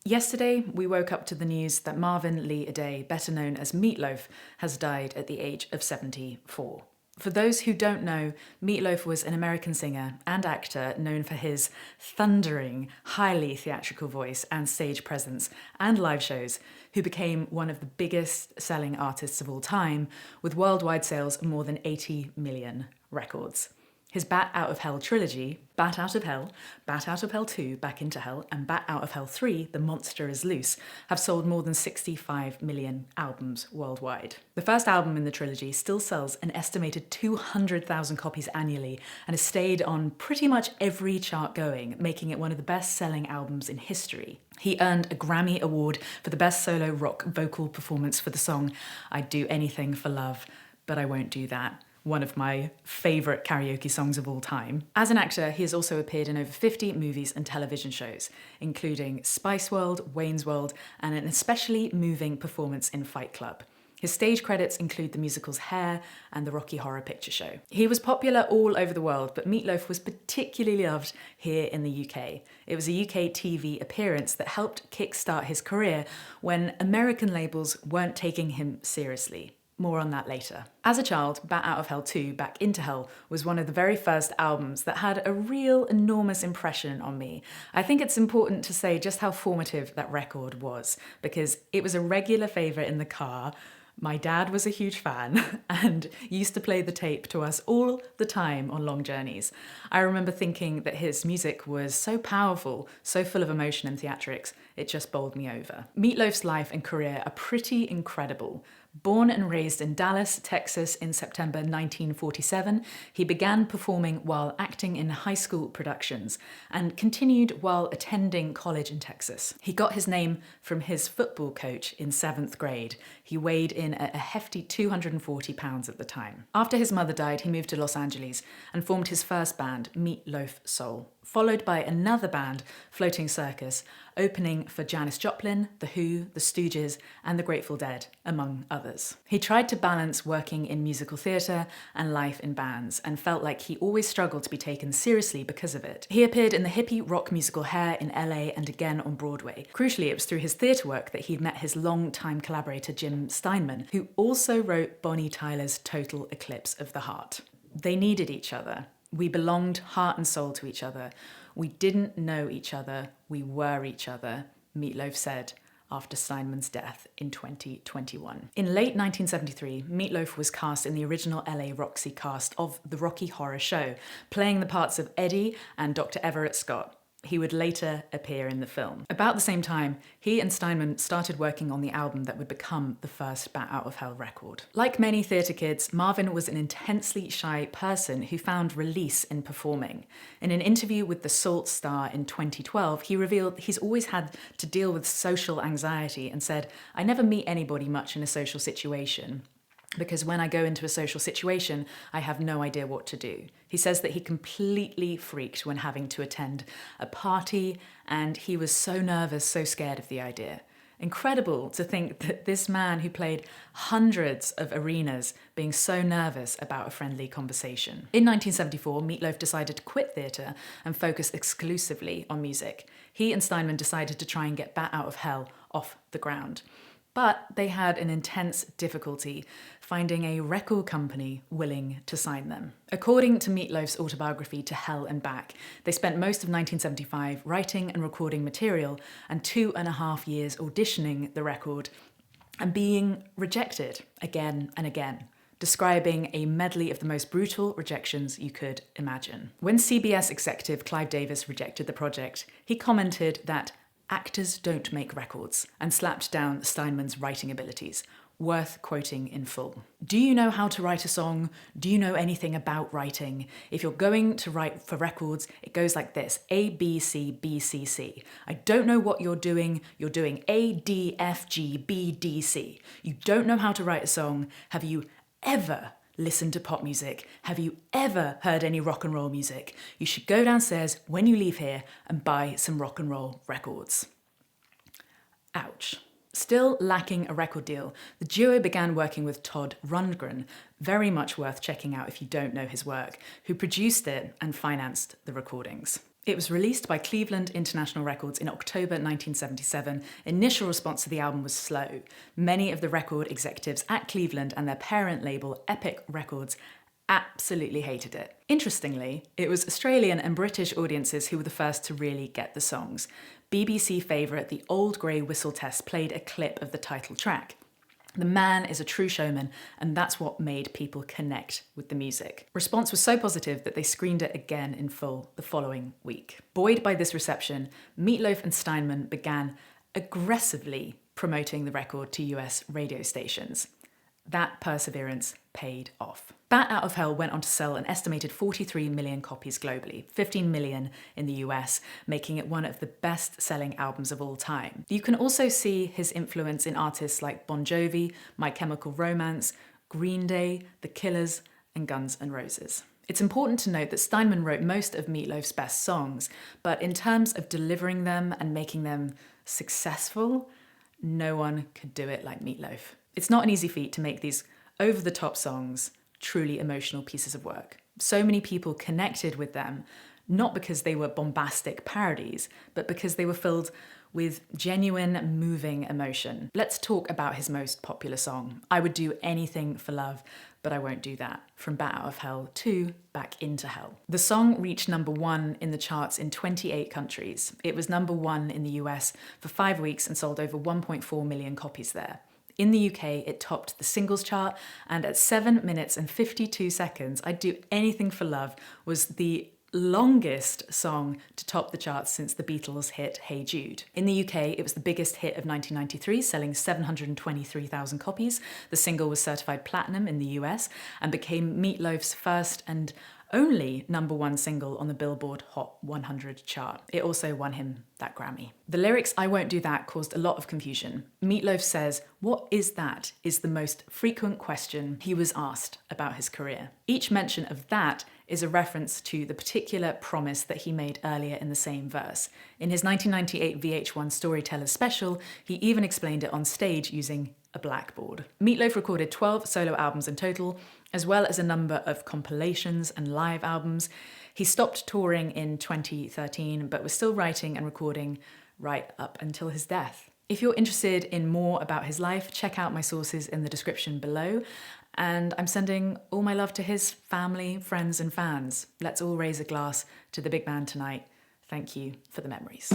Yesterday, we woke up to the news that Marvin Lee Aday, better known as Meat Loaf, has died at the age of 74. For those who don't know, Meat Loaf was an American singer and actor known for his thundering, highly theatrical voice and stage presence and live shows, who became one of the biggest selling artists of all time, with worldwide sales of more than 80 million records. His Bat Out of Hell trilogy, Bat Out of Hell, Bat Out of Hell 2, Back into Hell, and Bat Out of Hell 3, The Monster is Loose, have sold more than 65 million albums worldwide. The first album in the trilogy still sells an estimated 200,000 copies annually and has stayed on pretty much every chart going, making it one of the best-selling albums in history. He earned a Grammy Award for the Best Solo Rock Vocal Performance for the song I'd Do Anything for Love, But I Won't Do That, one of my favourite karaoke songs of all time. As an actor, he has also appeared in over 50 movies and television shows, including Spice World, Wayne's World, and an especially moving performance in Fight Club. His stage credits include the musicals Hair and the Rocky Horror Picture Show. He was popular all over the world, but Meat Loaf was particularly loved here in the UK. It was a UK TV appearance that helped kickstart his career when American labels weren't taking him seriously. More on that later. As a child, Bat Out of Hell 2, Back into Hell was one of the very first albums that had a real enormous impression on me. I think it's important to say just how formative that record was, because it was a regular favourite in the car. My dad was a huge fan and used to play the tape to us all the time on long journeys. I remember thinking that his music was so powerful, so full of emotion and theatrics, it just bowled me over. Meat Loaf's life and career are pretty incredible. Born and raised in Dallas, Texas in September 1947, he began performing while acting in high school productions and continued while attending college in Texas. He got his name from his football coach in 7th grade. He weighed in at a hefty 240 pounds at the time. After his mother died, he moved to Los Angeles and formed his first band, Meat Loaf Soul, followed by another band, Floating Circus, opening for Janis Joplin, The Who, The Stooges, and The Grateful Dead, among others. He tried to balance working in musical theatre and life in bands, and felt like he always struggled to be taken seriously because of it. He appeared in the hippie rock musical Hair in LA and again on Broadway. Crucially, it was through his theatre work that he'd met his long-time collaborator Jim Steinman, who also wrote Bonnie Tyler's Total Eclipse of the Heart. They needed each other. We belonged heart and soul to each other. We didn't know each other, we were each other, Meat Loaf said after Steinman's death in 2021. In late 1973, Meat Loaf was cast in the original LA Roxy cast of The Rocky Horror Show, playing the parts of Eddie and Dr. Everett Scott. He would later appear in the film. About the same time, he and Steinman started working on the album that would become the first Bat Out of Hell record. Like many theatre kids, Marvin was an intensely shy person who found release in performing. In an interview with the Salt Star in 2012, he revealed he's always had to deal with social anxiety and said, "I never meet anybody much in a social situation, because when I go into a social situation, I have no idea what to do." He says that he completely freaked when having to attend a party, and he was so nervous, so scared of the idea. Incredible to think that this man who played hundreds of arenas being so nervous about a friendly conversation. In 1974, Meat Loaf decided to quit theatre and focus exclusively on music. He and Steinman decided to try and get Bat Out of Hell off the ground. But they had an intense difficulty finding a record company willing to sign them. According to Meat Loaf's autobiography, To Hell and Back, they spent most of 1975 writing and recording material and 2.5 years auditioning the record and being rejected again and again, describing a medley of the most brutal rejections you could imagine. When CBS executive Clive Davis rejected the project, he commented that actors don't make records, and slapped down Steinman's writing abilities, worth quoting in full. "Do you know how to write a song? Do you know anything about writing? If you're going to write for records, it goes like this: A, B, C, B, C, C. I don't know what you're doing A, D, F, G, B, D, C. You don't know how to write a song. Have you ever listen to pop music? Have you ever heard any rock and roll music? You should go downstairs when you leave here and buy some rock and roll records." Ouch. Still lacking a record deal, the duo began working with Todd Rundgren, very much worth checking out if you don't know his work, who produced it and financed the recordings. It was released by Cleveland International Records in October 1977. Initial response to the album was slow. Many of the record executives at Cleveland and their parent label, Epic Records, absolutely hated it. Interestingly, it was Australian and British audiences who were the first to really get the songs. BBC favourite The Old Grey Whistle Test played a clip of the title track. The man is a true showman, and that's what made people connect with the music. Response was so positive that they screened it again in full the following week. Buoyed by this reception, Meat Loaf and Steinman began aggressively promoting the record to US radio stations. That perseverance paid off. Bat Out of Hell went on to sell an estimated 43 million copies globally, 15 million in the US, making it one of the best-selling albums of all time. You can also see his influence in artists like Bon Jovi, My Chemical Romance, Green Day, The Killers, and Guns N' Roses. It's important to note that Steinman wrote most of Meat Loaf's best songs, but in terms of delivering them and making them successful, no one could do it like Meat Loaf. It's not an easy feat to make these over-the-top songs truly emotional pieces of work. So many people connected with them, not because they were bombastic parodies, but because they were filled with genuine, moving emotion. Let's talk about his most popular song, I Would Do Anything for Love, But I Won't Do That, from Bat Out of Hell to Back Into Hell. The song reached #1 in the charts in 28 countries. It was #1 in the US for 5 weeks and sold over 1.4 million copies there. In the UK, it topped the singles chart, and at 7 minutes and 52 seconds, I'd Do Anything for Love was the longest song to top the charts since the Beatles' hit Hey Jude. In the UK, it was the biggest hit of 1993, selling 723,000 copies. The single was certified platinum in the US and became Meat Loaf's first and only #1 single on the Billboard Hot 100 chart. It also won him that Grammy. The lyrics I Won't Do That caused a lot of confusion. Meat Loaf says, "What is that?" is the most frequent question he was asked about his career. Each mention of that is a reference to the particular promise that he made earlier in the same verse. In his 1998 VH1 Storytellers special, he even explained it on stage using a blackboard. Meat Loaf recorded 12 solo albums in total, as well as a number of compilations and live albums. He stopped touring in 2013, but was still writing and recording right up until his death. If you're interested in more about his life, check out my sources in the description below. And I'm sending all my love to his family, friends, and fans. Let's all raise a glass to the big man tonight. Thank you for the memories.